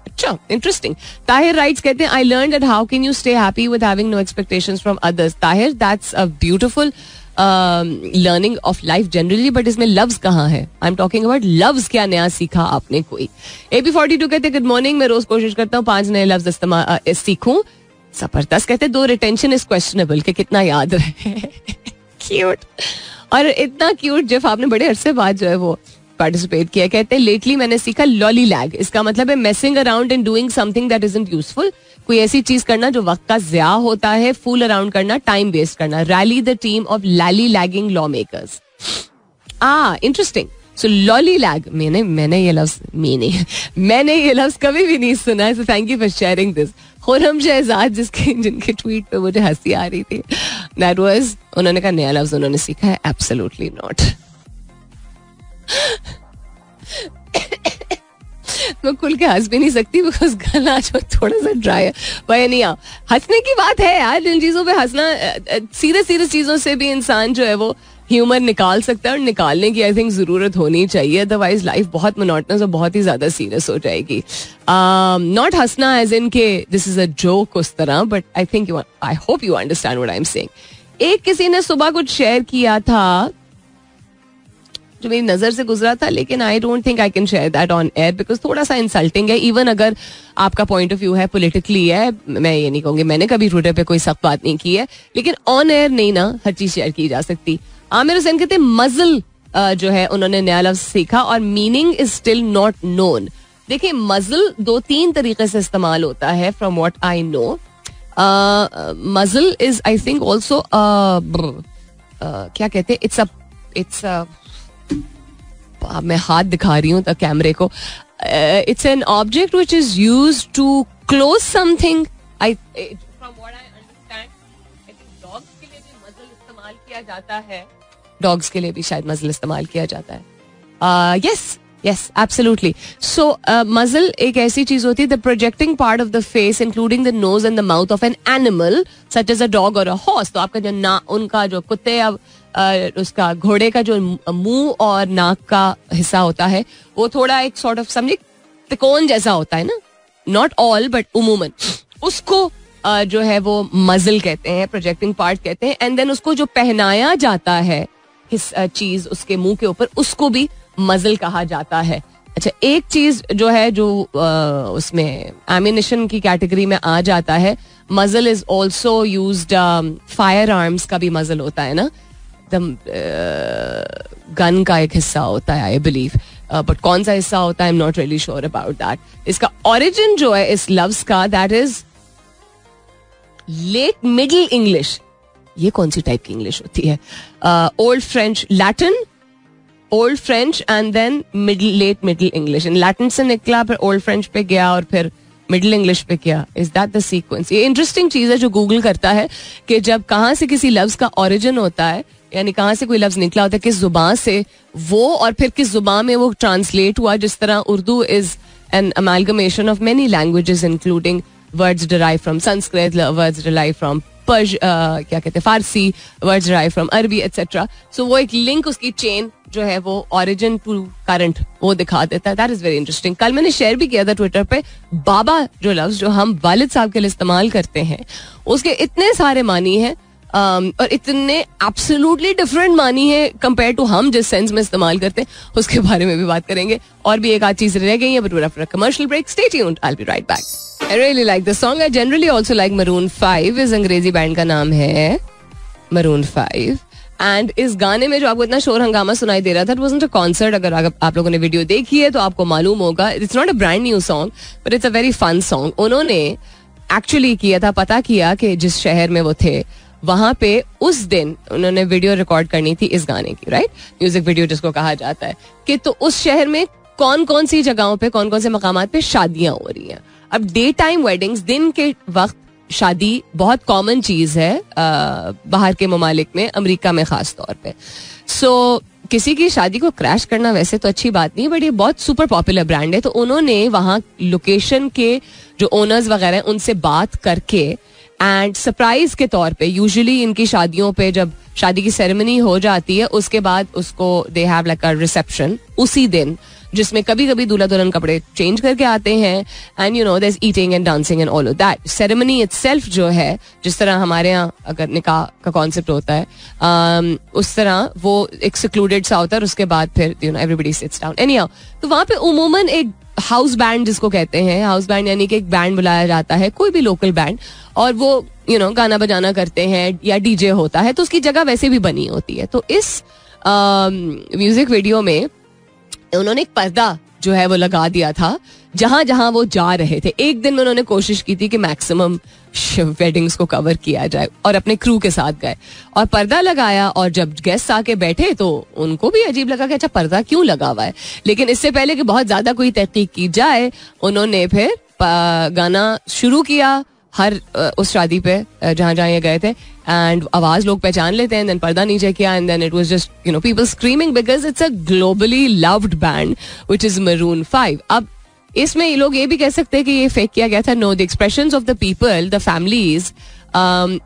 अच्छा, इंटरेस्टिंग. ताहिर राइट्स कहते हैं I learn that how can you stay happy with having no expectations from others. Tahir, that's a beautiful learning of life generally, but इसमें loves कहाँ है? I am talking about loves. क्या नया सीखा आपने कोई? AB42 कहते हैं गुड मॉर्निंग, मैं रोज कोशिश करता हूँ 5 नए लफ्ज इस्तेमाल सीखूं. जबरदस्त. कहते हैं दो रिटेंशन इज क्वेश्चनेबल, कि कितना याद रहे. क्यूट. और इतना क्यूट जिफ आपने बड़े अरसे बाद जो है वो पार्टिसिपेट किया. कहते हैं लेटली मैंने सीखा लॉली लैग. इसका मतलब है messing around and doing something that isn't useful. कोई ऐसी चीज करना जो वक्त का ज़िया होता है, फूल अराउंड करना, टाइम वेस्ट करना. Rally the team of lollygagging lawmakers. Interesting. So lollygag, मैंने ये लफ्ज कभी भी नहीं सुना है. So thank you for sharing this. Khurram Shahzad जिनके ट्वीट पे मुझे हंसी आ रही थी, दैट वाज, उन्होंने कहा नया लफ्ज उन्होंने सीखा है. Absolutely not. मैं खुल के हंस भी नहीं सकती बिकॉज गला जो थोड़ा सा ड्राई है. भाई नहीं, हंसने की बात है यार, जिन चीजों पे हंसना, सीरियस चीजों से भी इंसान जो है वो ह्यूमर निकाल सकता है, और निकालने की आई थिंक जरूरत होनी चाहिए. अदरवाइज लाइफ बहुत मोनोटनस और बहुत ही ज्यादा सीरियस हो जाएगी. नॉट हंसना एज इन के दिस इज अ जोक उस तरह, but I think I hope you understand what I am saying. एक किसी ने सुबह कुछ शेयर किया था जो मेरी नजर से गुजरा था, लेकिन I don't think I can share that on air because थोड़ा सा इंसल्टिंग है. इवन अगर आपका पॉइंट ऑफ व्यू है, पॉलिटिकली है, मैं ये नहीं कहूंगी, मैंने कभी ट्विटर पे कोई सख्त बात नहीं की है, लेकिन ऑन एयर नहीं ना हर चीज शेयर की जा सकती. आमिर हुसैन कहते हैं मजल जो है उन्होंने नया लफ्ज सीखा और meaning is still not known. देखिए, मजल 2-3 तरीके से इस्तेमाल होता है फ्रॉम व्हाट आई नो. मजल इज आई थिंक ऑल्सो क्या कहते हैं, इट्स मैं हाथ दिखा रही हूँ कैमरे को. It's an object which is used to close something. From what I understand, I think dogs के लिए भी मजल इस्तेमाल किया जाता है. डॉग्स के लिए भी शायद मजल इस्तेमाल किया जाता है. Yes, absolutely. So, muzzle एक ऐसी चीज होती है, the projecting part of the face, including the nose and the mouth of an animal, such as a dog or a horse. तो आपका जो उनका जो कुत्ते या उसका घोड़े का जो मुंह और नाक का हिस्सा होता है, वो थोड़ा एक sort of समझे त्रिकोण जैसा होता है ना. Not all, but उमूमन उसको जो है वो मजल कहते हैं, प्रोजेक्टिंग पार्ट कहते हैं. एंड देन उसको जो पहनाया जाता है चीज उसके मुंह के ऊपर, उसको भी मजल कहा जाता है. अच्छा, एक चीज जो है जो उसमें एमिनेशन की कैटेगरी में आ जाता है, मजल is also used, fire arms का भी मजल होता है ना, गन का एक हिस्सा होता है आई बिलीव, बट कौन सा हिस्सा होता है I am not really sure about that. इसका ओरिजिन जो है इस लफ्ज का, that is late middle English. ये कौन सी टाइप की इंग्लिश होती है? Old French, Latin, old French and then late middle English. Latin से निकला, फिर ओल्ड फ्रेंच पे गया और फिर मिडिल इंग्लिश पे गया. Is that the sequence? ये इंटरेस्टिंग चीज है जो गूगल करता है कि जब कहाँ से किसी लफ्ज का ओरिजिन होता है, यानी कहाँ से कोई लफ्ज निकला होता है, किस जुबान से वो, और फिर किस जुबान में वो ट्रांसलेट हुआ. जिस तरह Urdu is an amalgamation of many languages including words derive from Sanskrit, words derive from क्या कहते हैं फारसी, वर्ड्स डिराइव फ्रॉम अरबी एटसेट्रा. सो वो एक लिंक, उसकी चेन जो है वो ओरिजिन टू करंट वो दिखा देता है. That is very interesting. कल मैंने शेयर भी किया था ट्विटर पे, बाबा जो लफ्ज जो हम वालिद साहब के लिए इस्तेमाल करते हैं उसके इतने सारे मानी हैं और इतने एब्सोल्युटली डिफरेंट मानी है कंपेयर टू हम जिस सेंस में इस्तेमाल करते हैं. उसके बारे में भी बात करेंगे. और भी एक आध चीज रह गई है, but after a commercial break. Stay tuned, I will be right back. I really like this song. I generally also like Maroon 5. इस अंग्रेजी बैंड का नाम है Maroon 5. एंड इस गाने में जो आपको इतना शोर हंगामा सुनाई दे रहा था, it wasn't a concert. अगर आप लोगों ने वीडियो देखी है तो आपको मालूम होगा. It's not a brand new song, but it's a very fun song. उन्होंने एक्चुअली किया था, पता किया कि जिस शहर में वो थे वहां पे उस दिन उन्होंने वीडियो रिकॉर्ड करनी थी इस गाने की, राइट, म्यूजिक वीडियो जिसको कहा जाता है. कि तो उस शहर में कौन कौन सी जगहों पे, कौन कौन से मकामात पे शादियां हो रही हैं. अब डे टाइम वेडिंग्स, दिन के वक्त शादी बहुत कॉमन चीज है बाहर के ममालिक में, अमेरिका में खास तौर पे. सो किसी की शादी को क्रैश करना वैसे तो अच्छी बात नहीं, बट ये बहुत सुपर पॉपुलर ब्रांड है. तो उन्होंने वहाँ लोकेशन के जो ओनर्स वगैरह हैं उनसे बात करके एंड सरप्राइज के तौर पे, यूजुअली इनकी शादियों पे जब शादी की सेरेमनी हो जाती है उसके बाद उसको they have like a reception उसी दिन, जिसमें कभी कभी दूल्हा दुल्हन कपड़े चेंज करके आते हैं and you know there is eating and dancing and all of that. Ceremony itself जो है, जिस तरह हमारे यहाँ अगर निकाह का कॉन्सेप्ट होता है उस तरह वो एक सिक्लूडेड सा होता है. उसके बाद फिर you know everybody seats down. Anyhow, तो वहाँ पे उमूमन एक हाउस बैंड जिसको कहते हैं, हाउस बैंड यानी कि एक बैंड बुलाया जाता है, कोई भी लोकल बैंड, और वो यू नो गाना बजाना करते हैं या डीजे होता है. तो उसकी जगह वैसे भी बनी होती है. तो इस म्यूजिक वीडियो में उन्होंने एक पर्दा जो है वो लगा दिया था जहां जहां वो जा रहे थे. एक दिन में उन्होंने कोशिश की थी कि मैक्सिमम वेडिंग्स को कवर किया जाए और अपने क्रू के साथ गए और पर्दा लगाया. और जब गेस्ट आके बैठे तो उनको भी अजीब लगा कि अच्छा पर्दा क्यों लगा हुआ है. लेकिन इससे पहले कि बहुत ज्यादा कोई तहकीक की जाए, उन्होंने फिर गाना शुरू किया हर उस शादी पे जहां जहां ये गए थे. एंड आवाज लोग पहचान लेते हैं. देन पर्दा नीचे किया and then it was just you know people screaming because it's a globally loved band which is Maroon 5. अब इसमें लोग ये भी कह सकते हैं कि ये फेक किया गया था. No, the expressions of the people, the families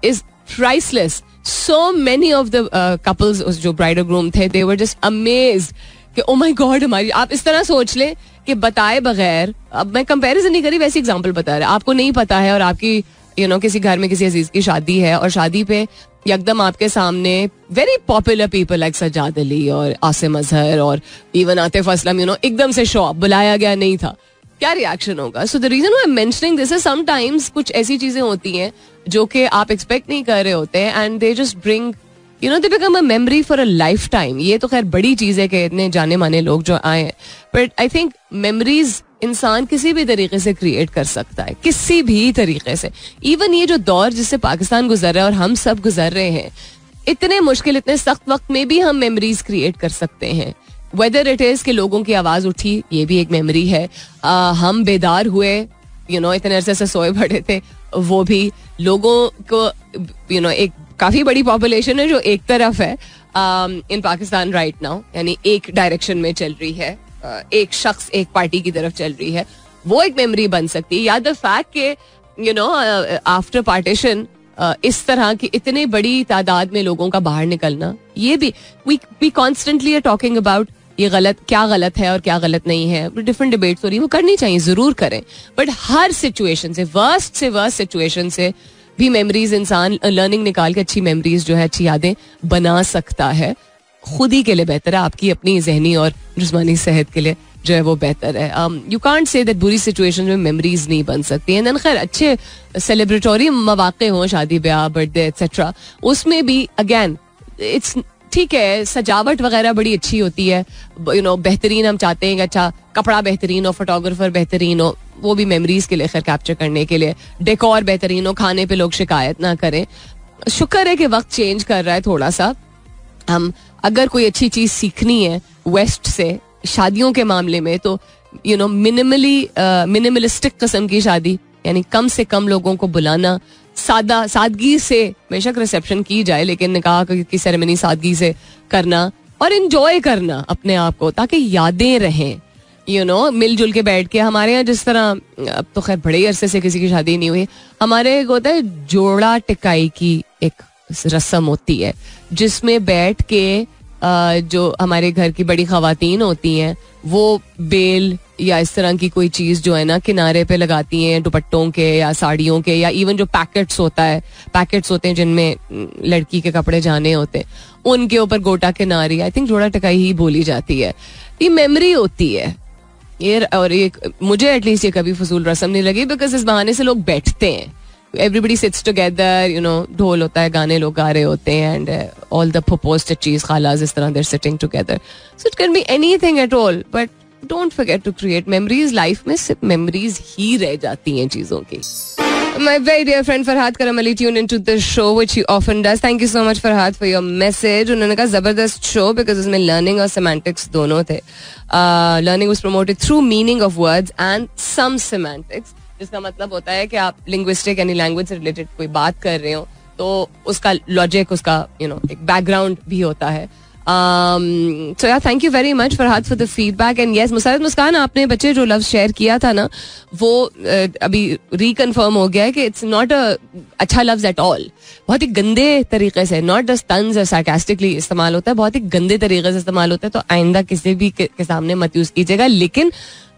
is priceless. So many of the couples जो ब्राइड और ग्रूम थे, दे वर जस्ट अमेज्ड कि ओ माय गॉड, हमारी, आप इस तरह सोच लें कि बताए बगैर, अब मैं कंपैरिजन नहीं करी, वैसे एग्जांपल बता रहा, आपको नहीं पता है और आपकी यू नो किसी घर में किसी अजीज की शादी है और शादी पे यकदम आपके सामने very popular people like Sajjad Ali और आसिम अजहर और even Atif Aslam, you know एकदम से शो बुलाया गया नहीं था, क्या रिएक्शन होगा. So the reason I am mentioning this is sometimes कुछ ऐसी चीजें होती हैं जो कि आप एक्सपेक्ट नहीं कर रहे होते हैं and they just bring you know they become a memory for a life time. ये तो खैर बड़ी चीज है कि इतने जाने माने लोग जो आए हैं, बट आई थिंक मेमोरीज इंसान किसी भी तरीके से क्रिएट कर सकता है, किसी भी तरीके से. इवन ये जो दौर जिससे पाकिस्तान गुजर रहा है और हम सब गुजर रहे हैं, इतने मुश्किल, इतने सख्त वक्त में भी हम मेमोरीज क्रिएट कर सकते हैं. वेदर इट इज कि लोगों की आवाज उठी, ये भी एक मेमोरी है. हम बेदार हुए, यू नो इतने अरसे से सोए पड़े थे, वो भी. लोगों को यू नो एक काफी बड़ी पॉपुलेशन है जो एक तरफ है इन पाकिस्तान राइट नाउ, यानी एक डायरेक्शन में चल रही है, एक शख्स एक पार्टी की तरफ चल रही है, वो एक मेमोरी बन सकती है. या द फैक्ट के यू नो आफ्टर पार्टीशन इस तरह की इतनी बड़ी तादाद में लोगों का बाहर निकलना, ये भी we constantly are talking about ये गलत, क्या गलत है और क्या गलत नहीं है. डिफरेंट डिबेट्स हो रही है, वो करनी चाहिए, जरूर करें, बट हर सिचुएशन से वर्स्ट सिचुएशन से भी मेमोरीज इंसान लर्निंग निकाल के अच्छी मेमोरीज जो है, अच्छी यादें बना सकता है. खुद ही के लिए बेहतर है, आपकी अपनी जहनी और जिस्मानी सेहत के लिए जो है वो बेहतर है. यू कांट से दैट बुरी सिचुएशन में मेमोरीज नहीं बन सकती हैं. खैर अच्छे सेलिब्रेटरी मौके हों, शादी ब्याह बर्थडे एक्सेट्रा, उसमें भी अगेन इट्स ठीक है, सजावट वगैरह बड़ी अच्छी होती है, यू नो बेहतरीन हम चाहते हैं कि अच्छा कपड़ा बेहतरीन हो, फोटोग्राफर बेहतरीन हो, वो भी मेमोरीज के लिए खैर कैप्चर करने के लिए, डेकोर बेहतरीन हो, खाने पे लोग शिकायत ना करें. शुक्र है कि वक्त चेंज कर रहा है थोड़ा सा. हम अगर कोई अच्छी चीज सीखनी है वेस्ट से शादियों के मामले में, तो यू नो मिनिमलिस्टिक किस्म की शादी, यानी कम से कम लोगों को बुलाना, सादगी से बेशक रिसेप्शन की जाए, लेकिन निकाह की सेरेमनी सादगी से करना और एंजॉय करना अपने आप को, ताकि यादें रहें. मिलजुल के बैठ के. हमारे यहाँ जिस तरह, अब तो खैर बड़े अरसे से किसी की शादी नहीं हुई, हमारे एक होता है जोड़ा टिकाई की एक रस्म होती है, जिसमें बैठ के जो हमारे घर की बड़ी खवातीन होती हैं वो बेल या इस तरह की कोई चीज़ जो है ना किनारे पे लगाती हैं, दुपट्टों के या साड़ियों के, या इवन जो पैकेट्स होते हैं जिनमें लड़की के कपड़े जाने होते हैं, उनके ऊपर गोटा किनारी, आई थिंक जोड़ा टिकाई ही बोली जाती है. ये मेमोरी होती है ये, और ये मुझे एटलीस्ट ये कभी फजूल रस्म नहीं लगी, बिकॉज इस बहाने से लोग बैठते हैं. Everybody sits together, ढोल होता है, गाने लोग गा रहे होते हैं, and all the proposed चीज खालाज इस तरह they're sitting together. So it can be anything at all, but don't forget to create memories. Life में सिर्फ memories ही रह जाती हैं चीजों की. My very dear friend Farhad Karam Ali tuned into the show, which he often does. Thank you so much Farhad for your message. उन्होंने कहा जबरदस्त show because उसमें learning और semantics दोनों थे. Learning was promoted through meaning of words and some semantics. जिसका मतलब होता है कि आप लिंग्विस्टिक यानी लैंग्वेज से रिलेटेड कोई बात कर रहे हो तो उसका लॉजिक, उसका एक बैकग्राउंड भी होता है. सो यार, thank you very much Farhad for the feedback. And yes Musarrat Muskan, आपने बच्चे जो लफ्ज शेयर किया था ना, वो अभी रिकन्फर्म हो गया है कि इट्स नॉट अ अच्छा लफ्ज एट ऑल. बहुत ही गंदे तरीके से, नॉट जस्ट तंज और सार्कास्टिकली इस्तेमाल होता है, बहुत ही गंदे तरीके से इस्तेमाल होता है. तो आइंदा किसी भी के सामने मत यूज कीजिएगा. लेकिन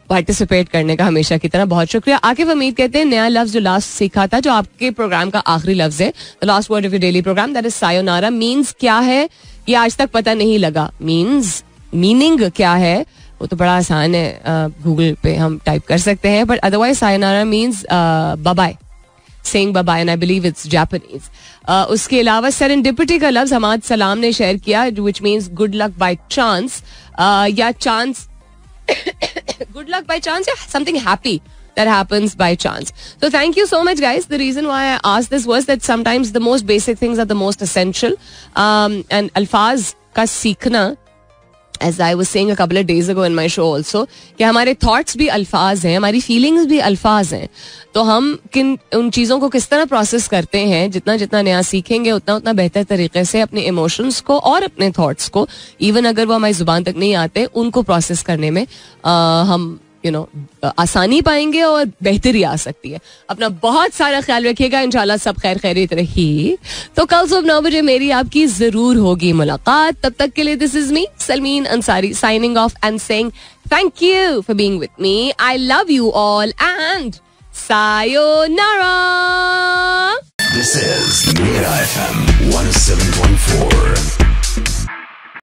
पार्टिसिपेट करने का हमेशा की तरह बहुत शुक्रिया. आकिफ हमीद कहते हैं नया लफ्ज जो लास्ट सीखा था, जो आपके प्रोग्राम का आखिरी लफ्ज है, the last word of your daily programme, that is sayonara. Means क्या है ये आज तक पता नहीं लगा. मीनिंग क्या है वो तो बड़ा आसान है, गूगल पे हम टाइप कर सकते हैं. But otherwise sayonara means bye, saying bye, and I believe it's Japanese. उसके अलावा सेरेंडिपिटी का लफ्ज हमाद सलाम ने शेयर किया, which means good luck by chance, या chance good luck by chance, yeah, something happy that happens by chance. So thank you so much guys. The reason why I asked this was that sometimes the most basic things are the most essential, and alfaz ka seekhna, as I was saying a couple of days ago in my show also, कि हमारे thoughts भी अल्फाज हैं, हमारी feelings भी अल्फाज हैं. तो हम उन चीज़ों को किस तरह प्रोसेस करते हैं, जितना नया सीखेंगे उतना बेहतर तरीके से अपने इमोशंस को और अपने थॉट्स को, इवन अगर वो हमारी जुबान तक नहीं आते, उनको प्रोसेस करने में हम आसानी पाएंगे और बेहतरी आ सकती है. अपना बहुत सारा ख्याल रखिएगा. इंशाल्लाह सब खैर खैरियत रही. तो कल सुबह 9 बजे मेरी आपकी जरूर होगी मुलाकात. तब तक के लिए this is me Salmeen Ansari signing off and saying thank you for being with me. I love you all and sayonara.
This is Mira FM 107.4.